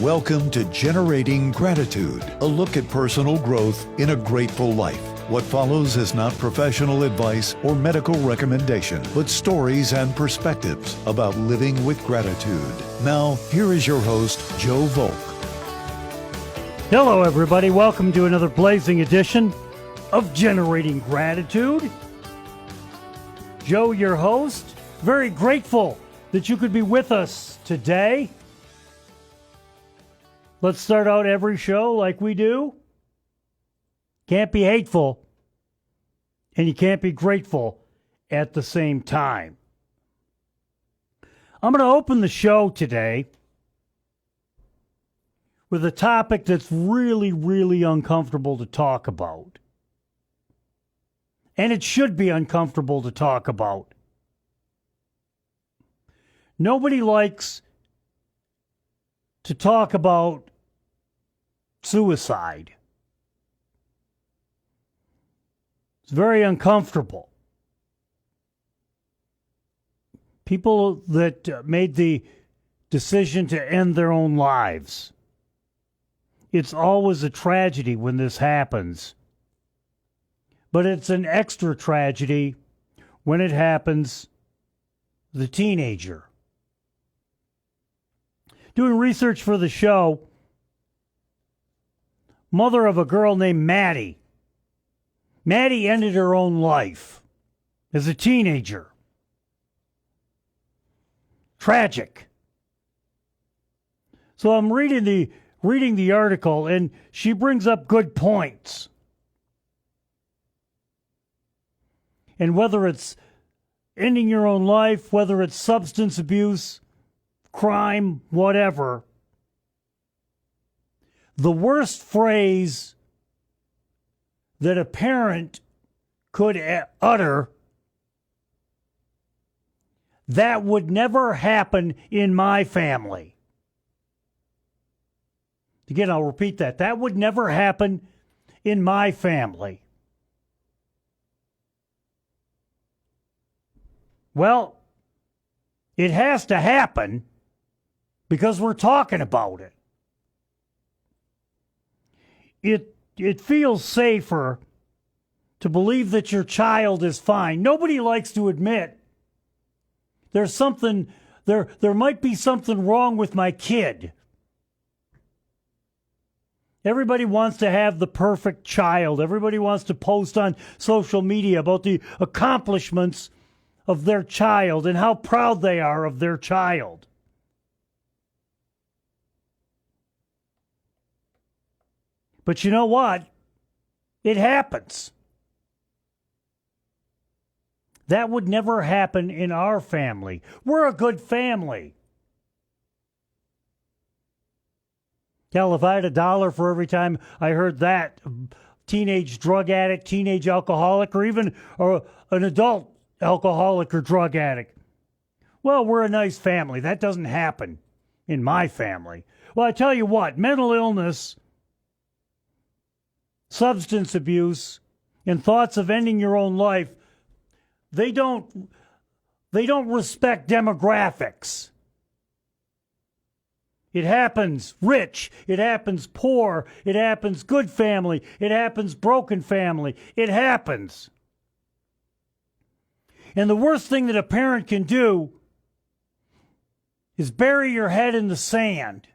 Welcome to Generating Gratitude, a look at personal growth in a grateful life. What follows is not professional advice or medical recommendation, but stories and perspectives about living with gratitude. Now, here is your host, Joe Volk. Hello, everybody. Welcome to another blazing edition of Generating Gratitude. Joe, your host. Very grateful that you could be with us today. Let's start out every show like we do. Can't be hateful, and you can't be grateful at the same time. I'm going to open the show today with a topic that's really, really uncomfortable to talk about. And it should be uncomfortable to talk about. Nobody likes to talk about suicide. It's very uncomfortable. People that made the decision to end their own lives. It's always a tragedy when this happens. But it's an extra tragedy when it happens to the teenager. Doing research for the show, mother of a girl named Maddie. Maddie ended her own life as a teenager. Tragic. So I'm reading the article, and she brings up good points. And whether it's ending your own life, whether it's substance abuse, crime, whatever, the worst phrase that a parent could utter, that would never happen in my family. Again, I'll repeat that. That would never happen in my family. Well, it has to happen because we're talking about it. It feels safer to believe that your child is fine. Nobody likes to admit there's something, there might be something wrong with my kid. Everybody wants to have the perfect child. Everybody wants to post on social media about the accomplishments of their child and how proud they are of their child. But you know what? It happens. That would never happen in our family. We're a good family. Hell, if I had $1 for every time I heard that teenage drug addict, teenage alcoholic, or even an adult alcoholic or drug addict, well, we're a nice family. That doesn't happen in my family. Well, I tell you what, mental illness, substance abuse, and thoughts of ending your own life, they don't respect demographics. It happens rich, it happens poor, it happens good family, it happens broken family. It happens. And the worst thing that a parent can do is bury your head in the sand.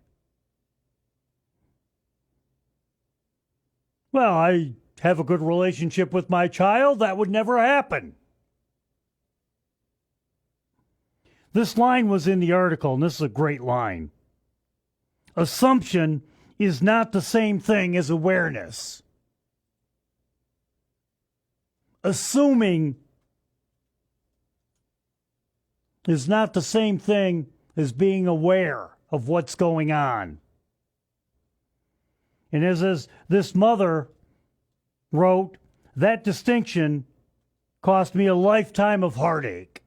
Well, I have a good relationship with my child. That would never happen. This line was in the article, and this is a great line. Assumption is not the same thing as awareness. Assuming is not the same thing as being aware of what's going on. And as this mother wrote, that distinction cost me a lifetime of heartache.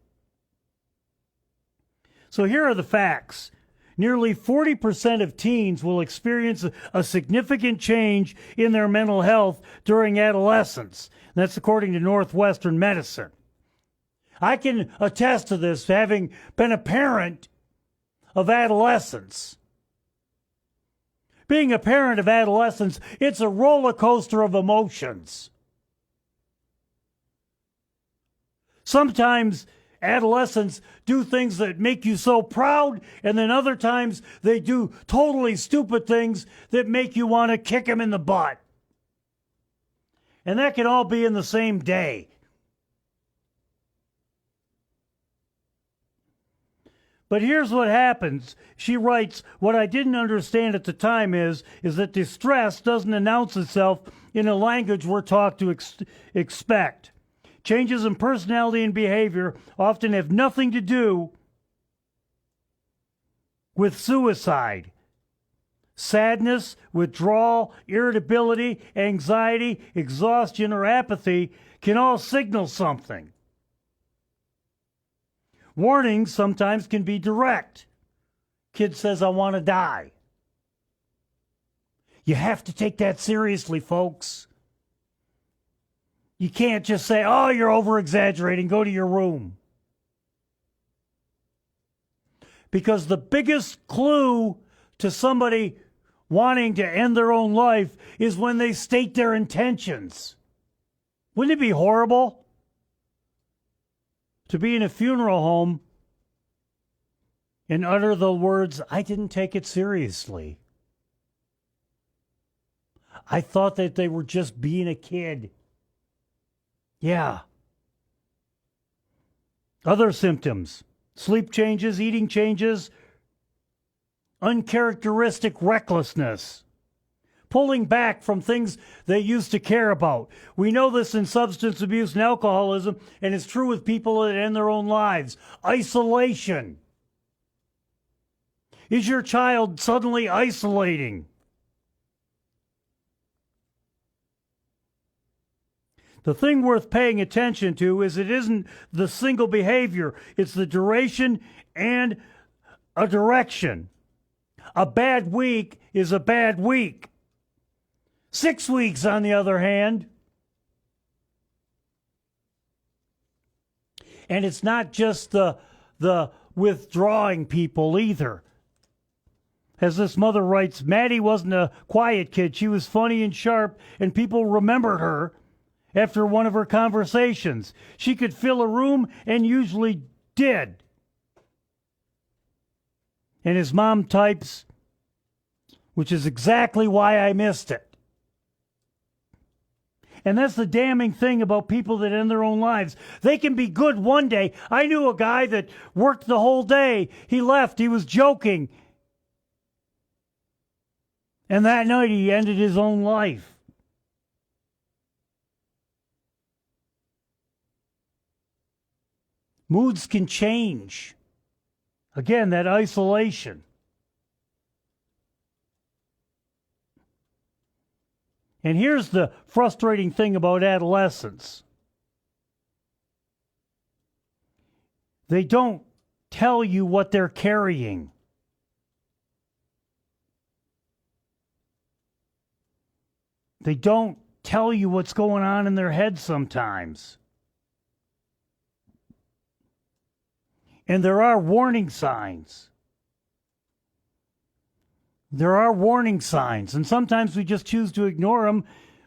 So here are the facts. Nearly 40% of teens will experience a significant change in their mental health during adolescence. That's according to Northwestern Medicine. I can attest to this, having been a parent of adolescents. Being a parent of adolescents, it's a roller coaster of emotions. Sometimes adolescents do things that make you so proud, and then other times they do totally stupid things that make you want to kick them in the butt. And that can all be in the same day. But here's what happens. She writes, what I didn't understand at the time is that distress doesn't announce itself in a language we're taught to expect. Changes in personality and behavior often have nothing to do with suicide. Sadness, withdrawal, irritability, anxiety, exhaustion, or apathy can all signal something. Warnings sometimes can be direct. Kid says, I want to die. You have to take that seriously, folks. You can't just say, oh, you're over-exaggerating, go to your room. Because the biggest clue to somebody wanting to end their own life is when they state their intentions. Wouldn't it be horrible to be in a funeral home and utter the words, I didn't take it seriously. I thought that they were just being a kid. Yeah. Other symptoms: sleep changes, eating changes, uncharacteristic recklessness, pulling back from things they used to care about. We know this in substance abuse and alcoholism, and it's true with people that end their own lives. Isolation. Is your child suddenly isolating? The thing worth paying attention to is it isn't the single behavior, it's the duration and a direction. A bad week is a bad week. 6 weeks, on the other hand, and it's not just the withdrawing people either. As this mother writes, Maddie wasn't a quiet kid. She was funny and sharp, and people remembered her after one of her conversations. She could fill a room and usually did. And his mom types, which is exactly why I missed it. And that's the damning thing about people that end their own lives. They can be good one day. I knew a guy that worked the whole day. He left. He was joking. And that night he ended his own life. Moods can change. Again, that isolation. And here's the frustrating thing about adolescents. They don't tell you what they're carrying. They don't tell you what's going on in their head sometimes. And there are warning signs. There are warning signs, and sometimes we just choose to ignore them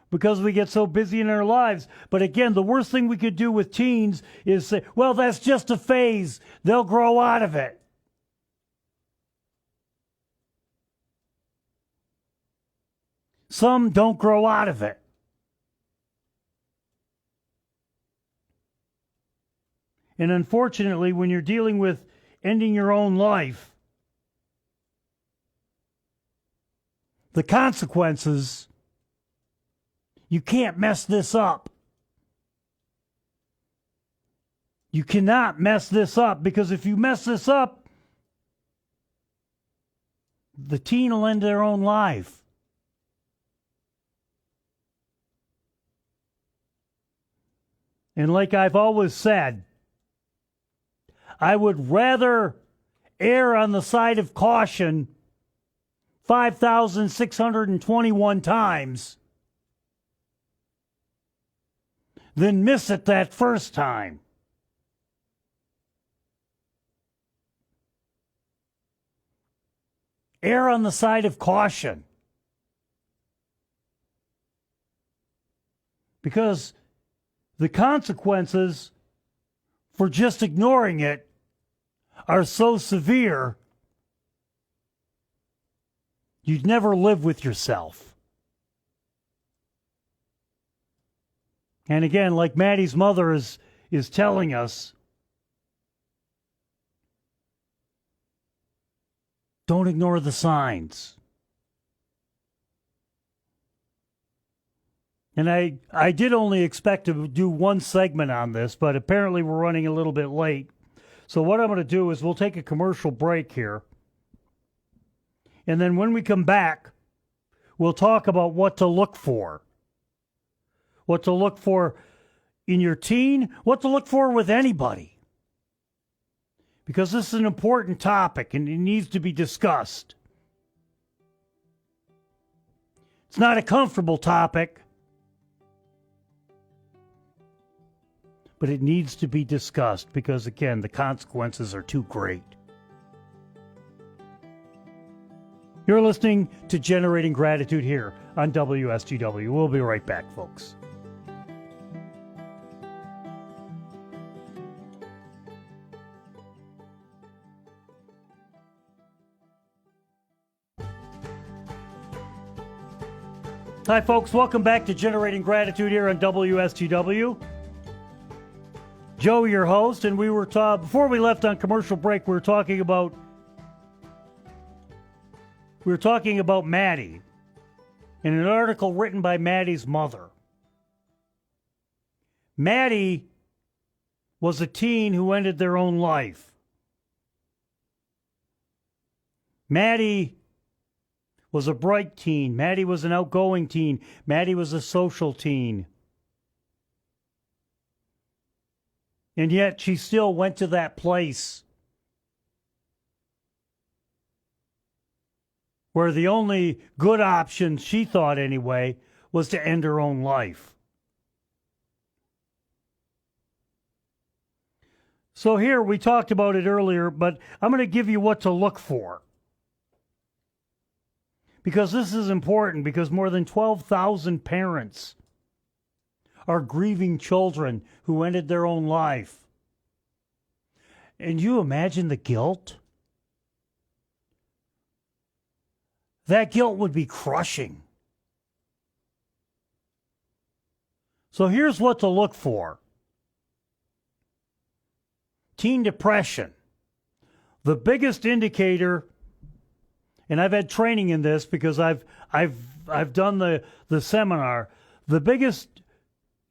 because we get so busy in our lives. But again, the worst thing we could do with teens is say, well, that's just a phase. They'll grow out of it. Some don't grow out of it. And unfortunately, when you're dealing with ending your own life, the consequences, you can't mess this up. You cannot mess this up, because if you mess this up, the teen will end their own life. And like I've always said, I would rather err on the side of caution 5,621 times than miss it that first time. Err on the side of caution. because the consequences for just ignoring it are so severe, you'd never live with yourself. And again, like Maddie's mother is telling us, don't ignore the signs. And I did only expect to do one segment on this, but apparently we're running a little bit late. So what I'm going to do is we'll take a commercial break here. And then when we come back, we'll talk about what to look for. What to look for in your teen, what to look for with anybody. Because this is an important topic and it needs to be discussed. It's not a comfortable topic, but it needs to be discussed because, again, the consequences are too great. You're listening to Generating Gratitude here on WSTW. We'll be right back, folks. Hi, folks. Welcome back to Generating Gratitude here on WSTW. Joe, your host, and we were before we left on commercial break, we were talking about Maddie in an article written by Maddie's mother. Maddie was a teen who ended their own life. Maddie was a bright teen. Maddie was an outgoing teen. Maddie was a social teen. And yet she still went to that place where the only good option, she thought anyway, was to end her own life. So here, we talked about it earlier, but I'm going to give you what to look for. Because this is important, because more than 12,000 parents are grieving children who ended their own life. And you imagine the guilt? That guilt would be crushing. So here's what to look for. Teen depression. The biggest indicator, and I've had training in this because I've done the seminar. The biggest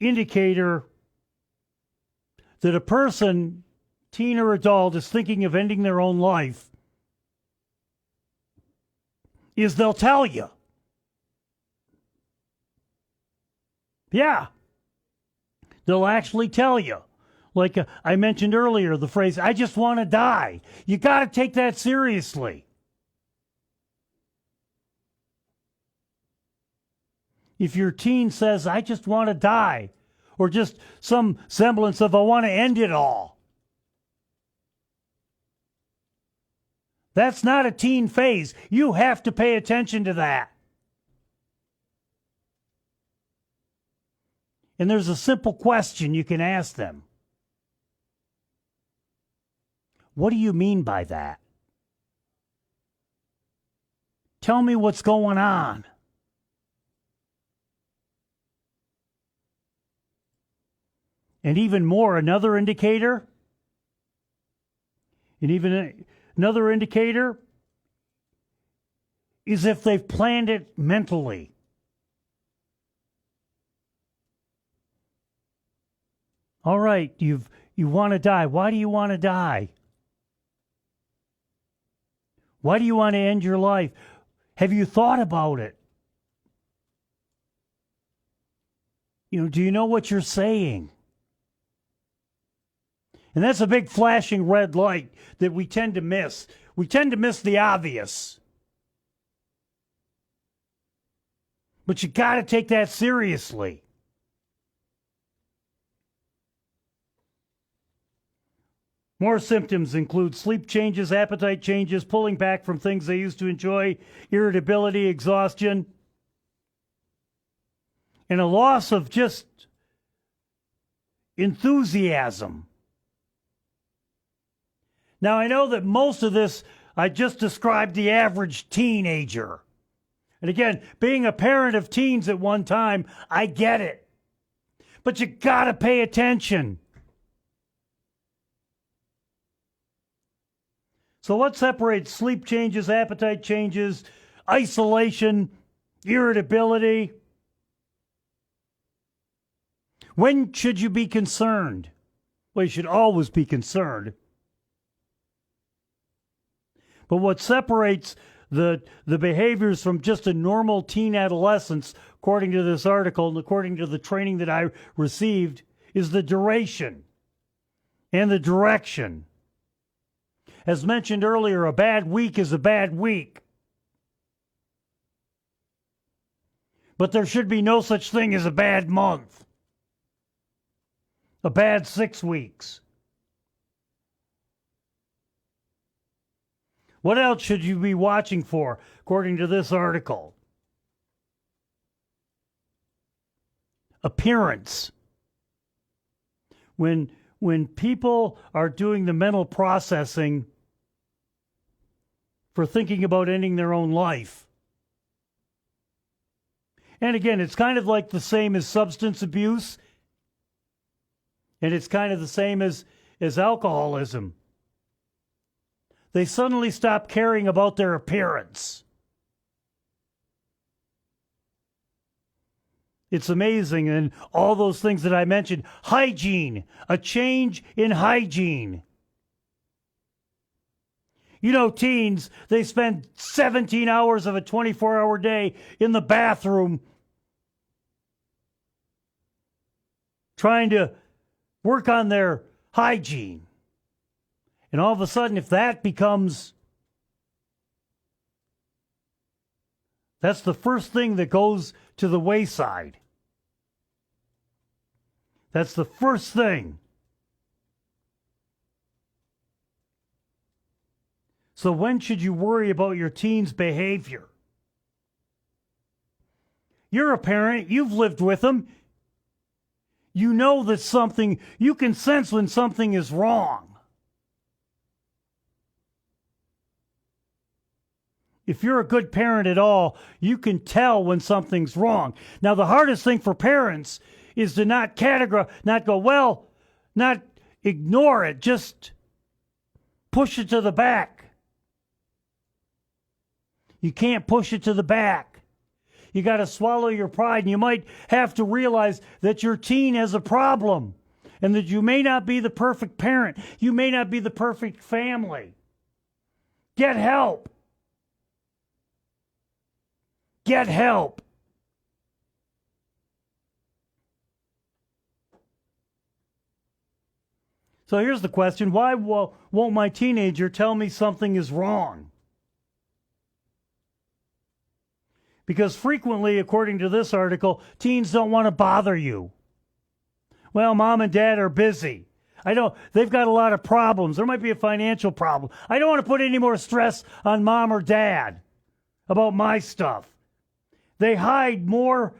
indicator that a person, teen or adult, is thinking of ending their own life is they'll tell you. Yeah. They'll actually tell you. Like I mentioned earlier, the phrase, I just want to die. You got to take that seriously. If your teen says, I just want to die, or just some semblance of, I want to end it all, that's not a teen phase. You have to pay attention to that. And there's a simple question you can ask them. What do you mean by that? Tell me what's going on. And even more, another indicator is if they've planned it mentally. All right, you want to die. Why do you want to die? Why do you want to end your life? Have you thought about it? Do you know what you're saying? And that's a big flashing red light that we tend to miss. We tend to miss the obvious. But you got to take that seriously. More symptoms include sleep changes, appetite changes, pulling back from things they used to enjoy, irritability, exhaustion. and a loss of just enthusiasm. Now, I know that most of this, I just described the average teenager. And again, being a parent of teens at one time, I get it. But you gotta pay attention. So what separates sleep changes, appetite changes, isolation, irritability? When should you be concerned? Well, you should always be concerned. But what separates the behaviors from just a normal teen adolescence, according to this article and according to the training that I received, is the duration and the direction. As mentioned earlier, a bad week is a bad week. But there should be no such thing as a bad month, a bad 6 weeks. What else should you be watching for, according to this article? Appearance. When people are doing the mental processing for thinking about ending their own life. And again, it's kind of like the same as substance abuse, and it's kind of the same as alcoholism. They suddenly stop caring about their appearance. It's amazing. And all those things that I mentioned. Hygiene, a change in hygiene. You know, teens, they spend 17 hours of a 24-hour day in the bathroom trying to work on their hygiene. And all of a sudden, if that becomes, that's the first thing that goes to the wayside. That's the first thing. So when should you worry about your teen's behavior? You're a parent. You've lived with them. You know that something, you can sense when something is wrong. If you're a good parent at all, you can tell when something's wrong. Now, the hardest thing for parents is to not categorize, not go, well, not ignore it, just push it to the back. You can't push it to the back. You got to swallow your pride, and you might have to realize that your teen has a problem and that you may not be the perfect parent. You may not be the perfect family. Get help. Get help. So here's the question. Why won't my teenager tell me something is wrong? Because frequently, according to this article, teens don't want to bother you. Well, mom and dad are busy. They've got a lot of problems. There might be a financial problem. I don't want to put any more stress on mom or dad about my stuff. They hide more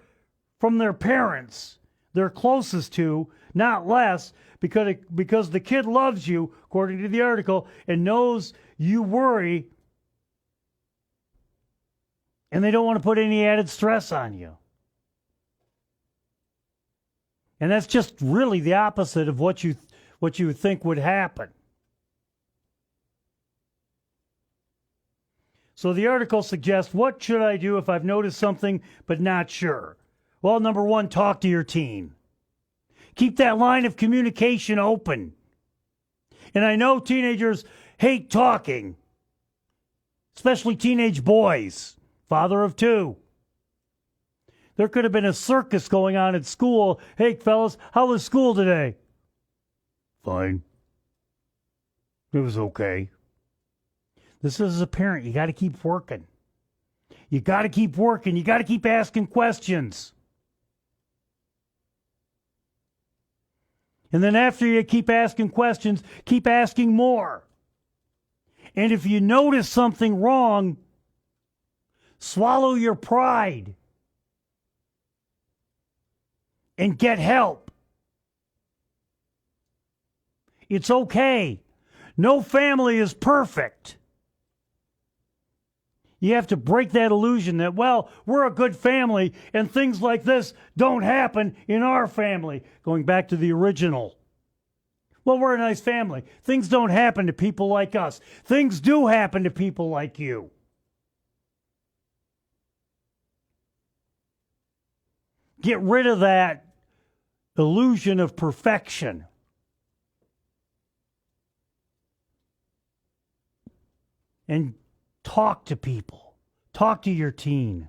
from their parents, they're closest to, not less, because the kid loves you, according to the article, and knows you worry, and they don't want to put any added stress on you. And that's just really the opposite of what you think would happen. So the article suggests, what should I do if I've noticed something but not sure? Well, number one, talk to your teen. Keep that line of communication open. And I know teenagers hate talking, especially teenage boys, father of two. There could have been a circus going on at school. Hey, fellas, how was school today? Fine. It was okay. This is, as a parent, you got to keep working. You got to keep working. You got to keep asking questions. And then after you keep asking questions, keep asking more. And if you notice something wrong, swallow your pride. and get help. It's okay. No family is perfect. You have to break that illusion that, well, we're a good family and things like this don't happen in our family. Going back to the original. Well, we're a nice family. Things don't happen to people like us. Things do happen to people like you. Get rid of that illusion of perfection. And talk to people. Talk to your teen.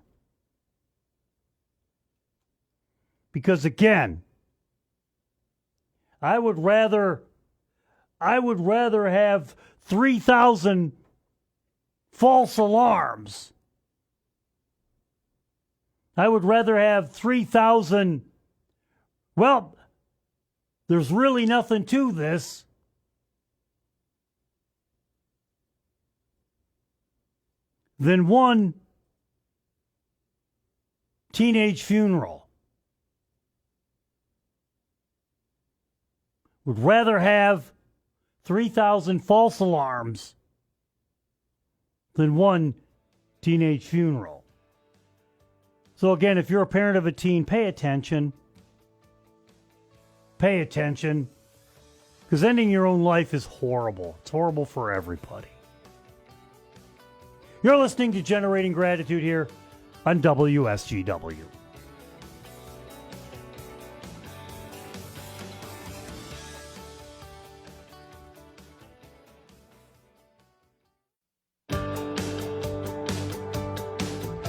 Because again, I would rather have 3,000 false alarms. I would rather have 3,000, well, there's really nothing to this. Than one teenage funeral. Would rather have 3,000 false alarms than one teenage funeral. So again, if you're a parent of a teen, pay attention. Pay attention. Because ending your own life is horrible. It's horrible for everybody. You're listening to Generating Gratitude here on WSGW.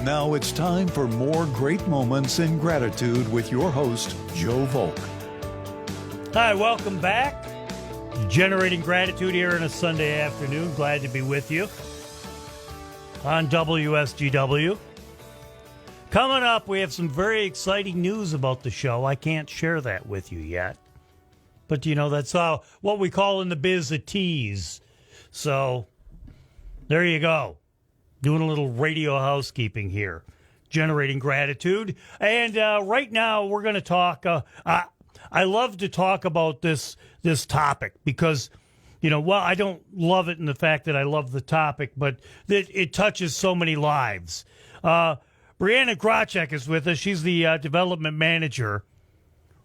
Now it's time for more great moments in gratitude with your host, Joe Volk. Hi, welcome back. Generating Gratitude here on a Sunday afternoon. Glad to be with you on WSGW. Coming up, we have some very exciting news about the show. I can't share that with you yet. But, that's what we call in the biz a tease. So, there you go. Doing a little radio housekeeping here. Generating Gratitude. And right now, we're going to talk. I love to talk about this topic because, I don't love it in the fact that I love the topic, but it touches so many lives. Breanna Grachek is with us. She's the development manager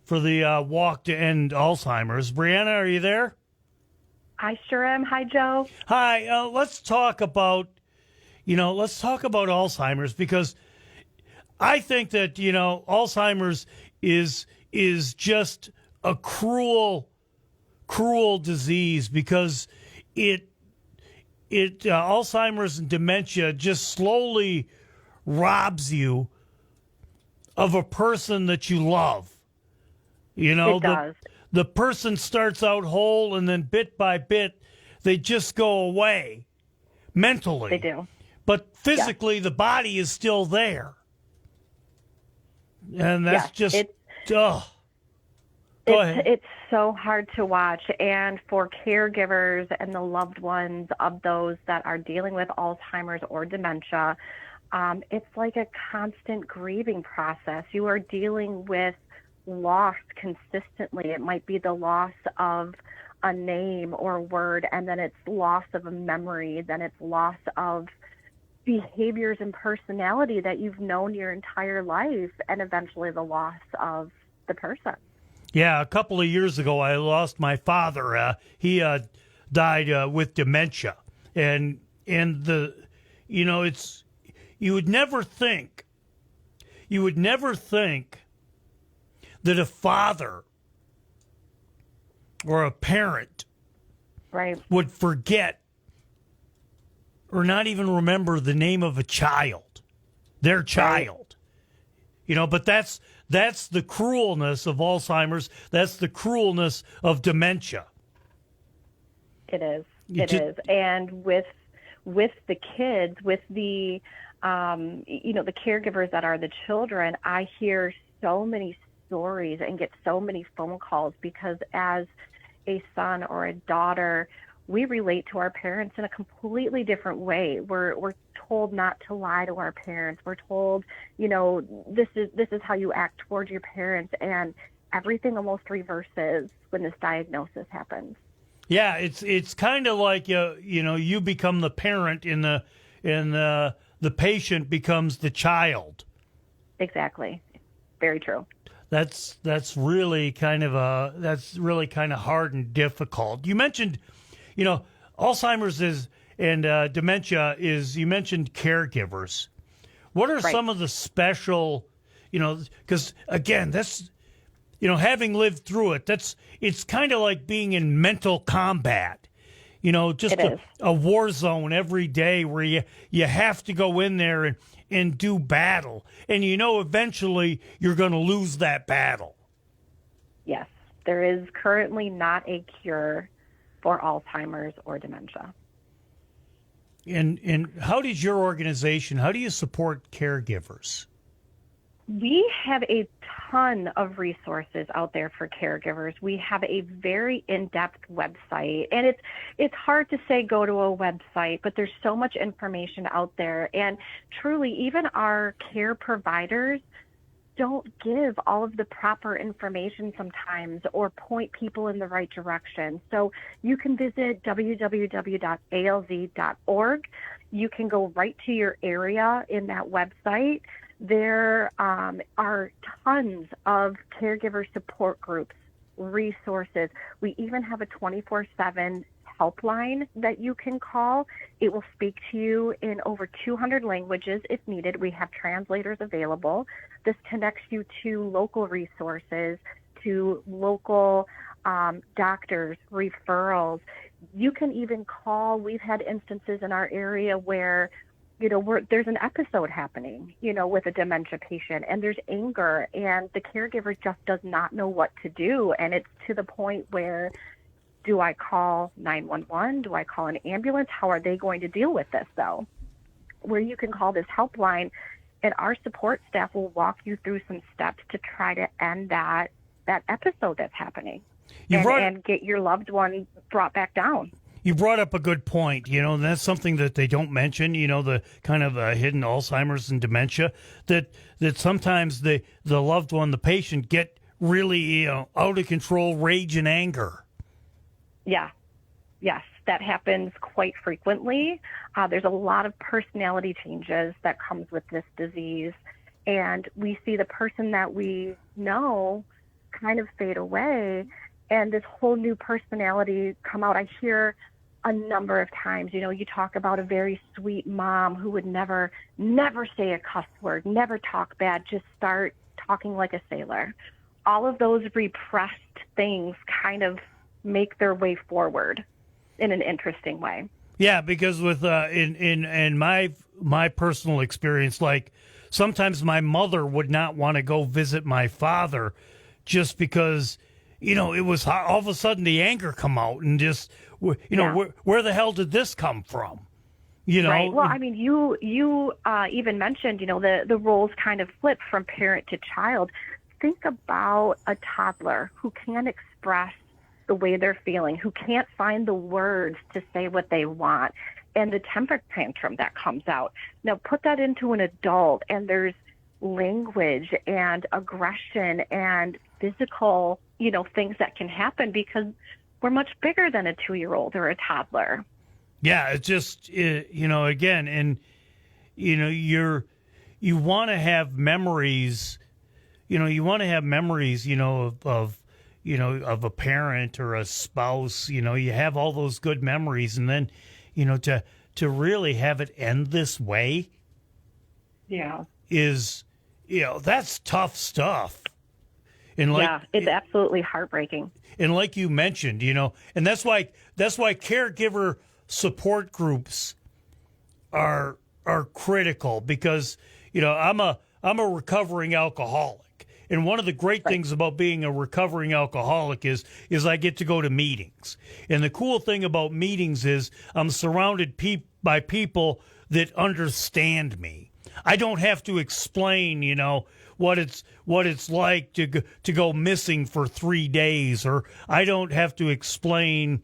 for the Walk to End Alzheimer's. Breanna, are you there? I sure am. Hi, Joe. Hi. Let's talk about Alzheimer's because I think that, Alzheimer's is just a cruel disease because Alzheimer's and dementia just slowly robs you of a person that you love. It does. The person starts out whole and then bit by bit, they just go away mentally. They do. But physically, the body is still there. And that's Go ahead. It's so hard to watch. And for caregivers and the loved ones of those that are dealing with Alzheimer's or dementia, it's like a constant grieving process. You are dealing with loss consistently. It might be the loss of a name or word, and then it's loss of a memory, then it's loss of behaviors and personality that you've known your entire life, and eventually the loss of the person. Yeah, a couple of years ago, I lost my father. He died with dementia, and it's you would never think that a father or a parent would forget or not even remember the name of a child, their child. But that's the cruelness of Alzheimer's. That's the cruelness of dementia. It is. It is. And with the kids, with the the caregivers that are the children, I hear so many stories and get so many phone calls because as a son or a daughter, we relate to our parents in a completely different way. We're told not to lie to our parents. We're told, this is how you act towards your parents, and everything almost reverses when this diagnosis happens. Yeah, it's kind of like you become the parent and the patient becomes the child. Exactly. Very true. That's really kind of hard and difficult. You mentioned, Alzheimer's and dementia is. You mentioned caregivers. What are some of the special, because again, that's, having lived through it, it's kind of like being in mental combat. Just a war zone every day where you have to go in there and do battle. And eventually you're going to lose that battle. Yes. There is currently not a cure for Alzheimer's or dementia. And how do you support caregivers? We have a ton of resources out there for caregivers. We have a very in-depth website, and it's hard to say go to a website, but there's so much information out there. And truly, even our care providers don't give all of the proper information sometimes or point people in the right direction. So you can visit www.alz.org. You can go right to your area in that website. There are tons of caregiver support groups, resources. We even have a 24/7 helpline that you can call. It will speak to you in over 200 languages if needed. We have translators available. This connects you to local resources, to local doctors, referrals. You can even call. We've had instances in our area where there's an episode happening, with a dementia patient, and there's anger, and the caregiver just does not know what to do. And it's to the point where, do I call 911? Do I call an ambulance? How are they going to deal with this, though? Where you can call this helpline, and our support staff will walk you through some steps to try to end that episode that's happening and get your loved one brought back down. You brought up a good point, and that's something that they don't mention, the kind of hidden Alzheimer's and dementia, that sometimes the loved one, the patient, get really out of control, rage and anger. Yeah. Yes, that happens quite frequently. There's a lot of personality changes that comes with this disease, and we see the person that we know kind of fade away, and this whole new personality come out. I hear a number of times, you talk about a very sweet mom who would never say a cuss word, never talk bad, just start talking like a sailor. All of those repressed things kind of make their way forward in an interesting way. Yeah, because with in my personal experience, like sometimes my mother would not want to go visit my father just because, it was all of a sudden the anger come out and just, where the hell did this come from? Right. Well, I mean, you even mentioned, the roles kind of flip from parent to child. Think about a toddler who can't express the way they're feeling, who can't find the words to say what they want, and the temper tantrum that comes out. Now, put that into an adult, and there's language and aggression and physical, things that can happen because we're much bigger than a 2-year-old or a toddler. Yeah, it's just, again, and, you want to have memories, of a parent or a spouse, you have all those good memories. And then, to really have it end this way. Yeah. Is, that's tough stuff. And it's absolutely heartbreaking. And like you mentioned, and that's why caregiver support groups are critical because, I'm a recovering alcoholic. And one of the great things about being a recovering alcoholic is I get to go to meetings. And the cool thing about meetings is I'm surrounded by people that understand me. I don't have to explain, what it's like to go missing for 3 days, or I don't have to explain,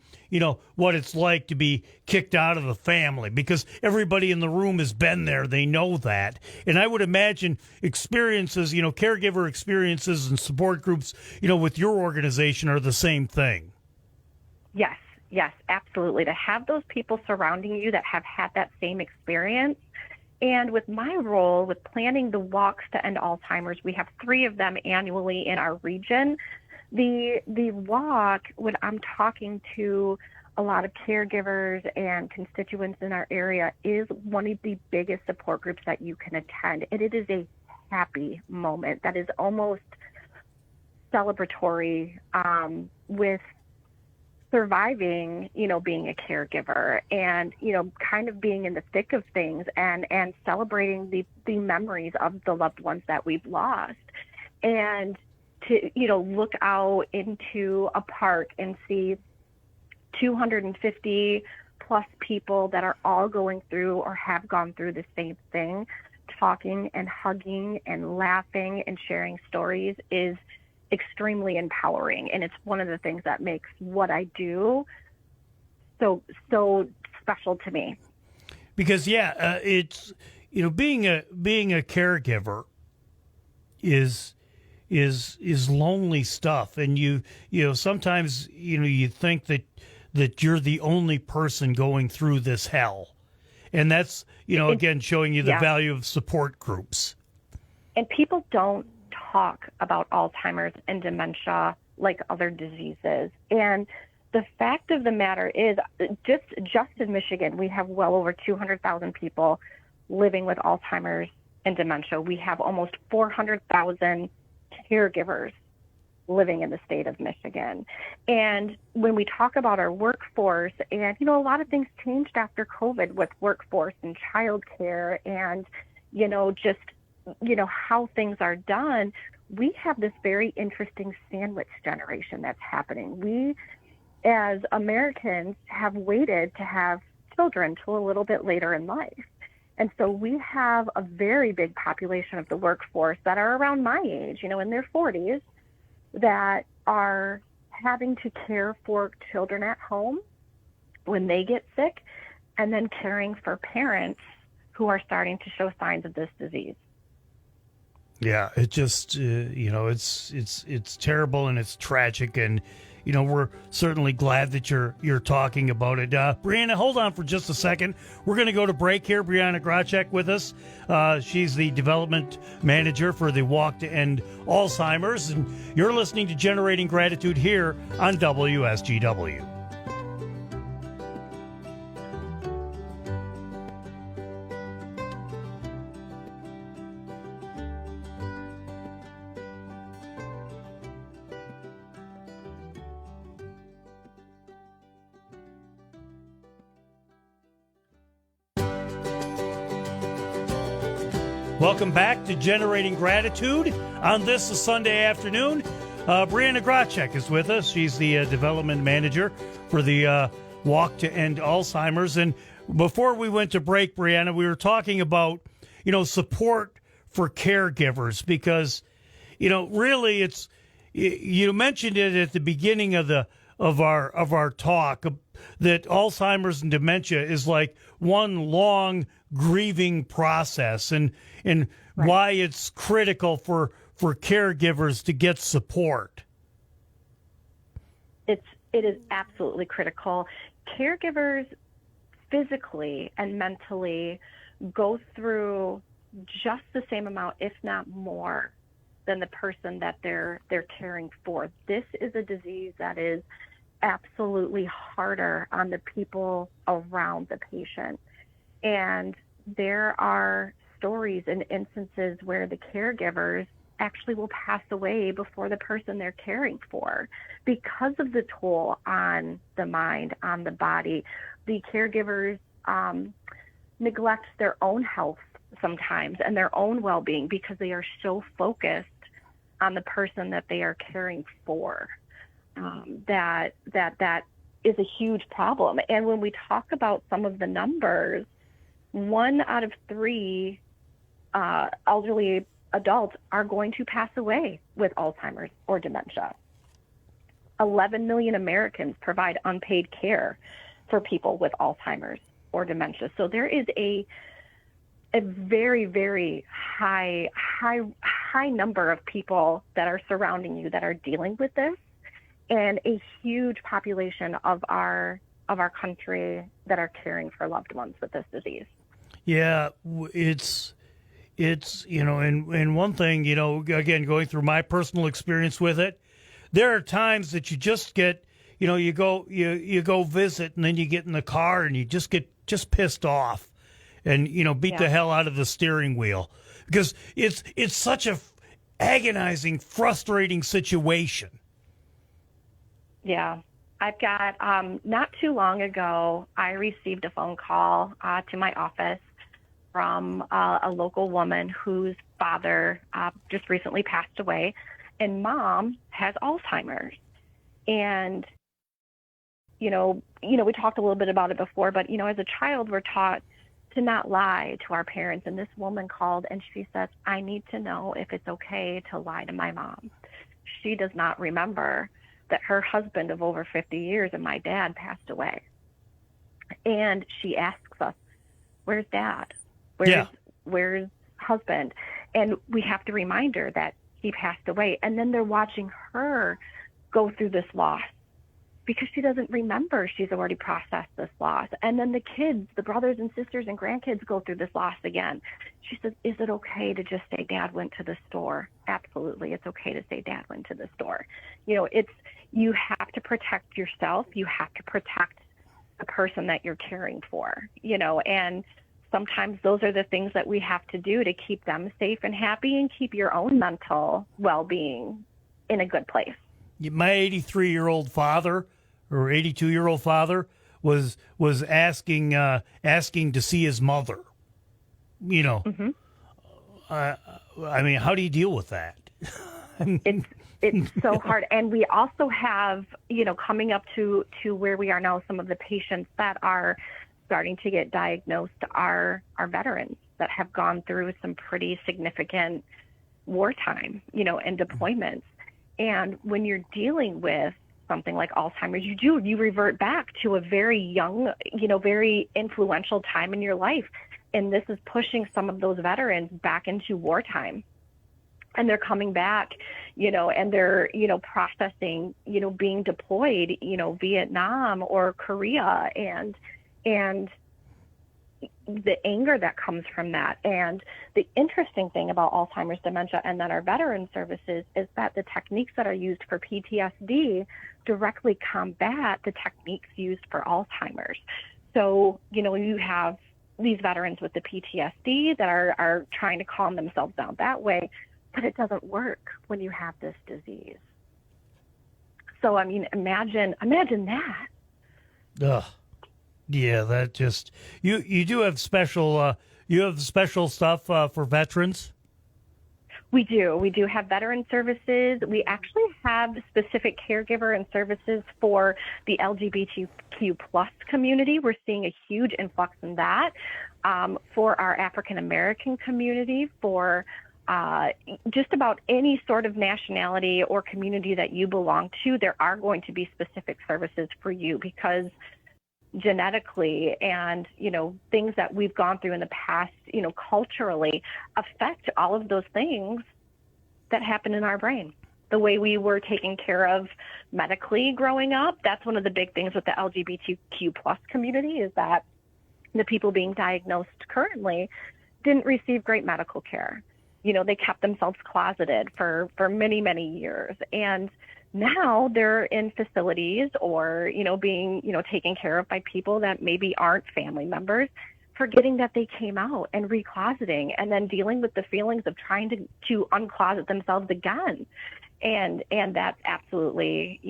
what it's like to be kicked out of the family, because everybody in the room has been there. They know that. And I would imagine experiences, caregiver experiences and support groups, with your organization are the same thing. Yes, absolutely. To have those people surrounding you that have had that same experience. And with my role with planning the walks to end Alzheimer's, we have 3 of them annually in our region. The walk, when I'm talking to a lot of caregivers and constituents in our area, is one of the biggest support groups that you can attend. And it is a happy moment that is almost celebratory with surviving, being a caregiver and, kind of being in the thick of things and celebrating the memories of the loved ones that we've lost. And to, look out into a park and see 250 plus people that are all going through or have gone through the same thing, talking and hugging and laughing and sharing stories is extremely empowering. And it's one of the things that makes what I do so special to me. Because it's being a caregiver is lonely stuff, and you sometimes you think that you're the only person going through this hell, and that's again showing you the value of support groups. And people don't talk about Alzheimer's and dementia like other diseases. And the fact of the matter is, just in Michigan, we have well over 200,000 people living with Alzheimer's and dementia. We have almost 400,000 caregivers living in the state of Michigan. And when we talk about our workforce, and, a lot of things changed after COVID with workforce and childcare and, just how things are done, we have this very interesting sandwich generation that's happening. We, as Americans, have waited to have children till a little bit later in life. And so we have a very big population of the workforce that are around my age, in their 40s, that are having to care for children at home when they get sick, and then caring for parents who are starting to show signs of this disease. Yeah, it just it's terrible and it's tragic, and we're certainly glad that you're talking about it. Breanna, hold on for just a second. We're going to go to break here. Breanna Gracek with us. She's the development manager for the Walk to End Alzheimer's, and you're listening to Generating Gratitude here on WSGW. Welcome back to Generating Gratitude on this Sunday afternoon. Breanna Gracek is with us. She's the development manager for the Walk to End Alzheimer's. And before we went to break, Breanna, we were talking about, support for caregivers, because, really it's, you mentioned it at the beginning of our talk, that Alzheimer's and dementia is like one long grieving process, and right. Why it's critical for caregivers to get support. It is absolutely critical. Caregivers physically and mentally go through just the same amount, if not more, than the person that they're caring for. This is a disease that is absolutely harder on the people around the patient. And there are stories and instances where the caregivers actually will pass away before the person they're caring for because of the toll on the mind, on the body. The caregivers neglect their own health sometimes and their own well-being because they are so focused on the person that they are caring for. That is a huge problem. And when we talk about some of the numbers, 1 out of 3 elderly adults are going to pass away with Alzheimer's or dementia. 11 million Americans provide unpaid care for people with Alzheimer's or dementia. So there is a very, very high number of people that are surrounding you that are dealing with this, and a huge population of our country that are caring for loved ones with this disease. Yeah, it's and one thing, again, going through my personal experience with it, there are times that you just get, you go visit, and then you get in the car and you just get pissed off and, beat the hell out of the steering wheel because it's such a agonizing, frustrating situation. Yeah. I've got, not too long ago, I received a phone call to my office from a local woman whose father just recently passed away, and mom has Alzheimer's. And, we talked a little bit about it before, but, as a child, we're taught to not lie to our parents. And this woman called and she says, I need to know if it's okay to lie to my mom. She does not remember that her husband of over 50 years and my dad passed away. And she asks us, where's dad? Where's husband? And we have to remind her that he passed away. And then they're watching her go through this loss because she doesn't remember she's already processed this loss. And then the kids, the brothers and sisters and grandkids go through this loss again. She says, is it okay to just say dad went to the store? Absolutely. It's okay to say dad went to the store. You have to protect yourself. You have to protect the person that you're caring for, and sometimes those are the things that we have to do to keep them safe and happy and keep your own mental well-being in a good place. My 83-year-old father or 82-year-old father was asking to see his mother. Mm-hmm. I mean, how do you deal with that? It's so hard. And we also have, coming up to where we are now, some of the patients that are starting to get diagnosed are veterans that have gone through some pretty significant wartime, and deployments. And when you're dealing with something like Alzheimer's, you revert back to a very young, very influential time in your life. And this is pushing some of those veterans back into wartime. And they're coming back, and they're, processing, being deployed, Vietnam or Korea, and the anger that comes from that. And the interesting thing about Alzheimer's, dementia, and then our veteran services is that the techniques that are used for PTSD directly combat the techniques used for Alzheimer's. So, you have these veterans with the PTSD that are trying to calm themselves down that way, but it doesn't work when you have this disease. So, I mean, imagine that. Ugh. Yeah, that just you do have special stuff for veterans. We do have veteran services. We actually have specific caregiver and services for the LGBTQ plus community. We're seeing a huge influx in that. For our African American community, for just about any sort of nationality or community that you belong to, there are going to be specific services for you because genetically and, things that we've gone through in the past, culturally affect all of those things that happen in our brain. The way we were taken care of medically growing up, that's one of the big things with the LGBTQ plus community is that the people being diagnosed currently didn't receive great medical care. They kept themselves closeted for many, many years. And now they're in facilities or, being, taken care of by people that maybe aren't family members, forgetting that they came out and recloseting and then dealing with the feelings of trying to uncloset themselves again. And that's absolutely,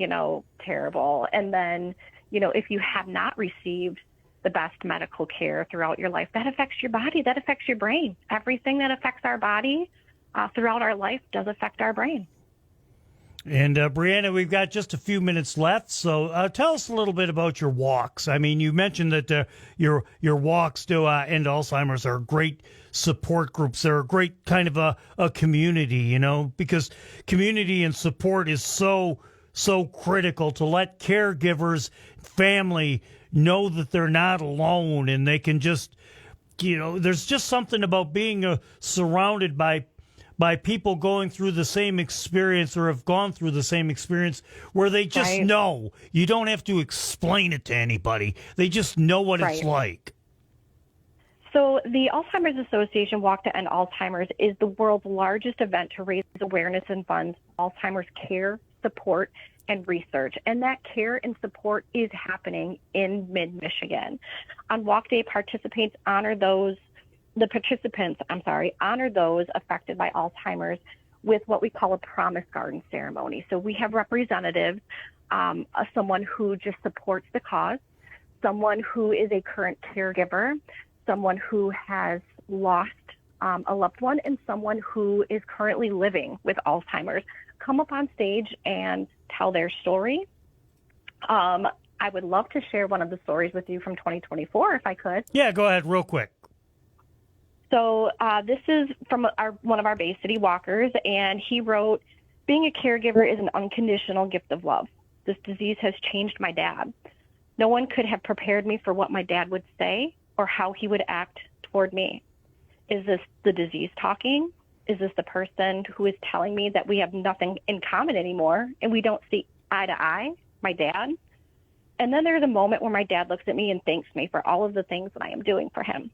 terrible. And then, if you have not received the best medical care throughout your life, that affects your body, that affects your brain. Everything that affects our body throughout our life does affect our brain. And Breanna, we've got just a few minutes left, so tell us a little bit about your walks. I mean, you mentioned that your walks to end Alzheimer's are great support groups. They're a great kind of a community, you know, because community and support is so critical to let caregivers, family know that they're not alone, and they can just, you know, there's just something about being surrounded by people going through the same experience or have gone through the same experience where they just Right. know. You don't have to explain it to anybody. They just know what it's Right. like. So the Alzheimer's Association Walk to End Alzheimer's is the world's largest event to raise awareness and fund Alzheimer's care, support, and research. And that care and support is happening in mid-Michigan. On Walk Day, participants honor those affected by Alzheimer's with what we call a promise garden ceremony. So we have representatives, someone who just supports the cause, someone who is a current caregiver, someone who has lost a loved one, and someone who is currently living with Alzheimer's come up on stage and tell their story. I would love to share one of the stories with you from 2024, if I could. Yeah, go ahead real quick. So this is from one of our Bay City walkers, and he wrote, "Being a caregiver is an unconditional gift of love. This disease has changed my dad. No one could have prepared me for what my dad would say or how he would act toward me. Is this the disease talking? Is this the person who is telling me that we have nothing in common anymore and we don't see eye to eye, my dad?" And then there's a moment where my dad looks at me and thanks me for all of the things that I am doing for him.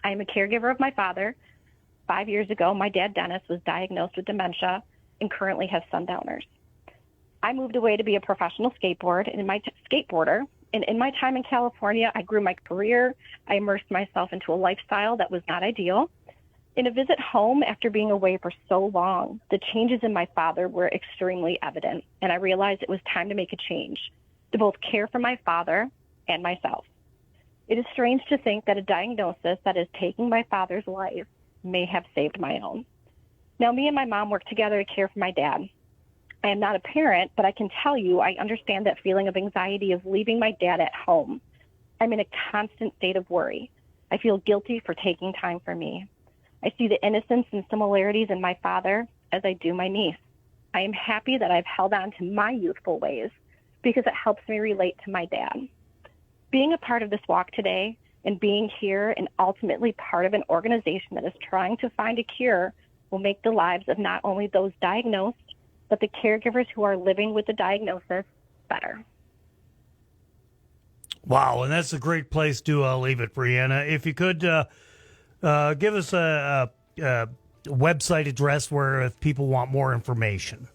I am a caregiver of my father. 5 years ago, my dad, Dennis, was diagnosed with dementia and currently has sundowners. I moved away to be a professional skateboarder, and in my time in California, I grew my career. I immersed myself into a lifestyle that was not ideal. In a visit home after being away for so long, the changes in my father were extremely evident, and I realized it was time to make a change, to both care for my father and myself. It is strange to think that a diagnosis that is taking my father's life may have saved my own. Now, me and my mom work together to care for my dad. I am not a parent, but I can tell you I understand that feeling of anxiety of leaving my dad at home. I'm in a constant state of worry. I feel guilty for taking time for me. I see the innocence and similarities in my father as I do my niece. I am happy that I've held on to my youthful ways because it helps me relate to my dad. Being a part of this walk today and being here and ultimately part of an organization that is trying to find a cure will make the lives of not only those diagnosed, but the caregivers who are living with the diagnosis better. Wow, and that's a great place to leave it, Breanna. If you could give us a website address where if people want more information.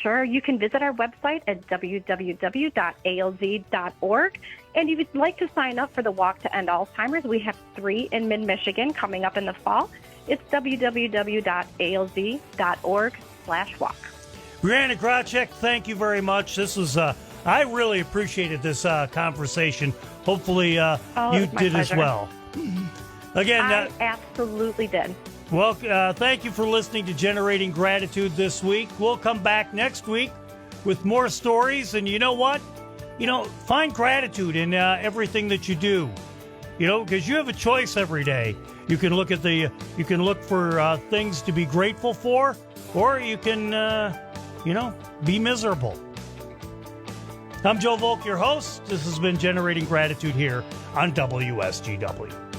Sure, you can visit our website at www.alz.org. And if you'd like to sign up for the Walk to End Alzheimer's, we have 3 in mid-Michigan coming up in the fall. It's www.alz.org/walk. Breanna Grachek, thank you very much. This was, I really appreciated this conversation. Hopefully you did as well. Again, I absolutely did. Well, thank you for listening to Generating Gratitude this week. We'll come back next week with more stories. And you know what? Find gratitude in everything that you do. Because you have a choice every day. You can look for things to be grateful for, or you can, be miserable. I'm Joe Volk, your host. This has been Generating Gratitude here on WSGW.